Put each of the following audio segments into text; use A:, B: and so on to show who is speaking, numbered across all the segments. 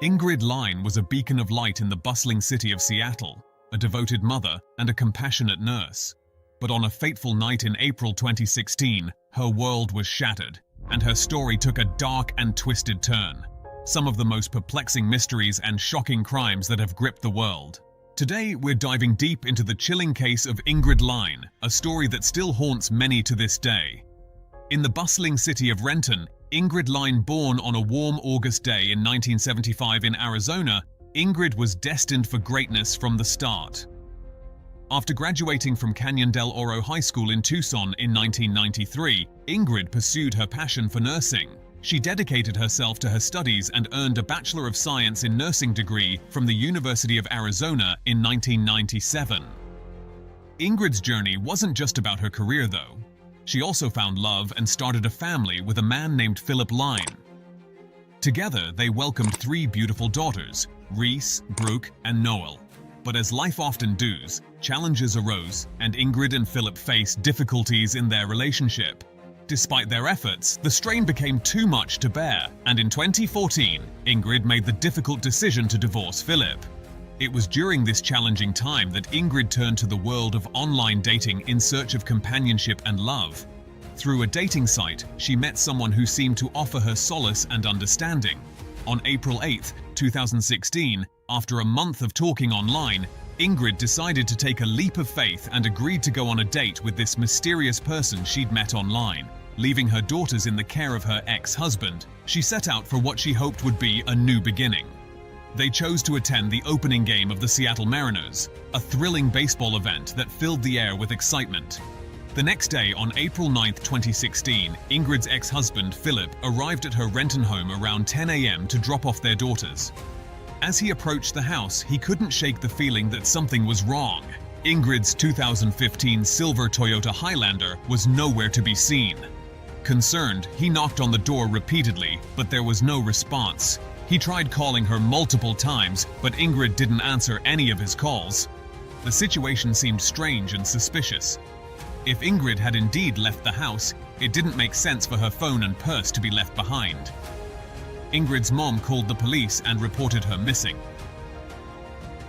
A: Ingrid Lyne was a beacon of light in the bustling city of Seattle, a devoted mother and a compassionate nurse. But on a fateful night in April 2016, her world was shattered, and her story took a dark and twisted turn. Some of the most perplexing mysteries and shocking crimes that have gripped the world. Today, we're diving deep into the chilling case of Ingrid Lyne, a story that still haunts many to this day. In the bustling city of Renton, Ingrid Lyne, born on a warm August day in 1975 in Arizona, Ingrid was destined for greatness from the start. After graduating from Canyon del Oro High School in Tucson in 1993, Ingrid pursued her passion for nursing. She dedicated herself to her studies and earned a Bachelor of Science in Nursing degree from the University of Arizona in 1997. Ingrid's journey wasn't just about her career, though. She also found love and started a family with a man named Philip Lyne. Together, they welcomed 3 beautiful daughters, Reese, Brooke, and Noel. But as life often does, challenges arose, and Ingrid and Philip faced difficulties in their relationship. Despite their efforts, the strain became too much to bear, and in 2014, Ingrid made the difficult decision to divorce Philip. It was during this challenging time that Ingrid turned to the world of online dating in search of companionship and love. Through a dating site, she met someone who seemed to offer her solace and understanding. On April 8, 2016, after a month of talking online, Ingrid decided to take a leap of faith and agreed to go on a date with this mysterious person she'd met online. Leaving her daughters in the care of her ex-husband, she set out for what she hoped would be a new beginning. They chose to attend the opening game of the Seattle Mariners, a thrilling baseball event that filled the air with excitement. The next day, on April 9, 2016, Ingrid's ex-husband, Philip, arrived at her Renton home around 10 a.m. to drop off their daughters. As he approached the house, he couldn't shake the feeling that something was wrong. Ingrid's 2015 silver Toyota Highlander was nowhere to be seen. Concerned, he knocked on the door repeatedly, but there was no response. He tried calling her multiple times, but Ingrid didn't answer any of his calls. The situation seemed strange and suspicious. If Ingrid had indeed left the house, it didn't make sense for her phone and purse to be left behind. Ingrid's mom called the police and reported her missing.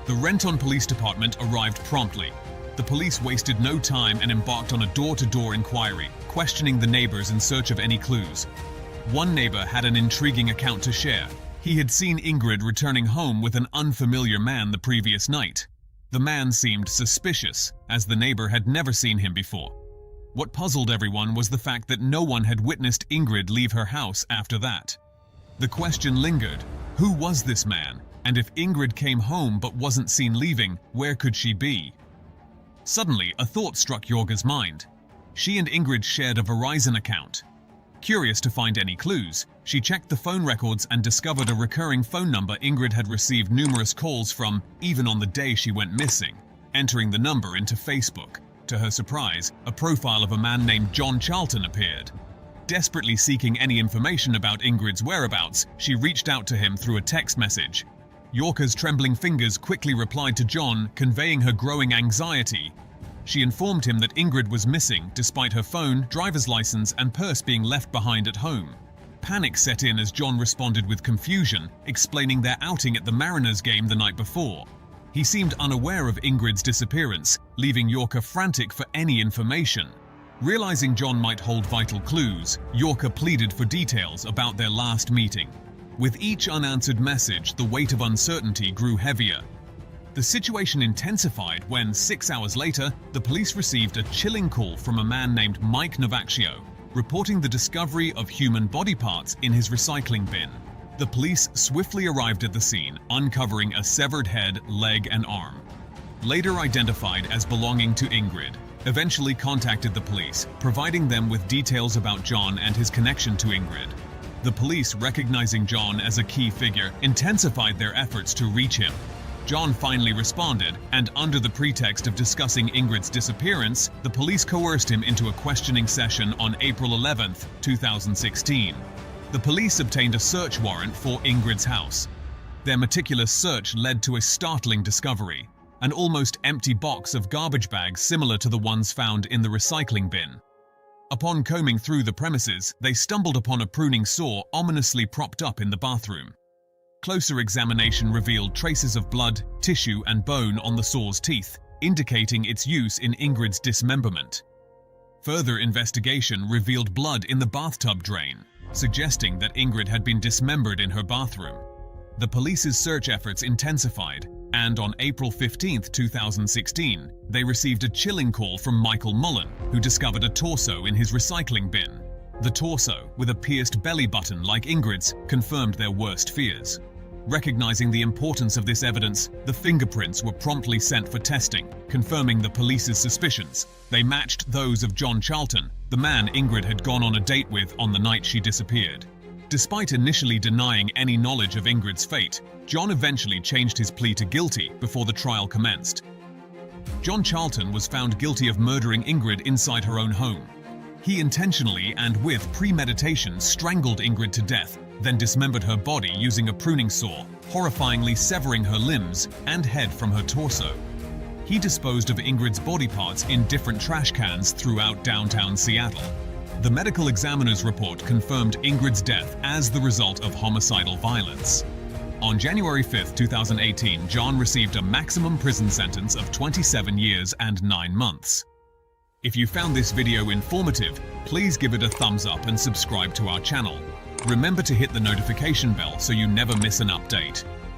A: The Renton Police Department arrived promptly. The police wasted no time and embarked on a door-to-door inquiry, questioning the neighbors in search of any clues. One neighbor had an intriguing account to share. He had seen Ingrid returning home with an unfamiliar man the previous night. The man seemed suspicious, as the neighbor had never seen him before. What puzzled everyone was the fact that no one had witnessed Ingrid leave her house after that. The question lingered: who was this man? And if Ingrid came home but wasn't seen leaving, where could she be? Suddenly, a thought struck Jorga's mind. She and Ingrid shared a Verizon account. Curious to find any clues, she checked the phone records and discovered a recurring phone number Ingrid had received numerous calls from, even on the day she went missing. Entering the number into Facebook, to her surprise, a profile of a man named John Charlton appeared. Desperately seeking any information about Ingrid's whereabouts, she reached out to him through a text message. Jorga's trembling fingers quickly replied to John, conveying her growing anxiety. She informed him that Ingrid was missing, despite her phone, driver's license, and purse being left behind at home. Panic set in as John responded with confusion, explaining their outing at the Mariners game the night before. He seemed unaware of Ingrid's disappearance, leaving Jorga frantic for any information. Realizing John might hold vital clues, Jorga pleaded for details about their last meeting. With each unanswered message, the weight of uncertainty grew heavier. The situation intensified when, 6 hours later, the police received a chilling call from a man named Mike Novaccio, reporting the discovery of human body parts in his recycling bin. The police swiftly arrived at the scene, uncovering a severed head, leg, and arm. Later identified as belonging to Ingrid, eventually contacted the police, providing them with details about John and his connection to Ingrid. The police, recognizing John as a key figure, intensified their efforts to reach him. John finally responded, and under the pretext of discussing Ingrid's disappearance, the police coerced him into a questioning session on April 11, 2016. The police obtained a search warrant for Ingrid's house. Their meticulous search led to a startling discovery: an almost empty box of garbage bags similar to the ones found in the recycling bin. Upon combing through the premises, they stumbled upon a pruning saw ominously propped up in the bathroom. Closer examination revealed traces of blood, tissue, and bone on the saw's teeth, indicating its use in Ingrid's dismemberment. Further investigation revealed blood in the bathtub drain, suggesting that Ingrid had been dismembered in her bathroom. The police's search efforts intensified, and on April 15, 2016, they received a chilling call from Michael Mullen, who discovered a torso in his recycling bin. The torso, with a pierced belly button like Ingrid's, confirmed their worst fears. Recognizing the importance of this evidence, the fingerprints were promptly sent for testing, confirming the police's suspicions. They matched those of John Charlton, the man Ingrid had gone on a date with on the night she disappeared. Despite initially denying any knowledge of Ingrid's fate, John eventually changed his plea to guilty before the trial commenced. John Charlton was found guilty of murdering Ingrid inside her own home. He intentionally and with premeditation strangled Ingrid to death, then dismembered her body using a pruning saw, horrifyingly severing her limbs and head from her torso. He disposed of Ingrid's body parts in different trash cans throughout downtown Seattle. The medical examiner's report confirmed Ingrid's death as the result of homicidal violence. On January 5, 2018, John received a maximum prison sentence of 27 years and 9 months. If you found this video informative, please give it a thumbs up and subscribe to our channel. Remember to hit the notification bell so you never miss an update.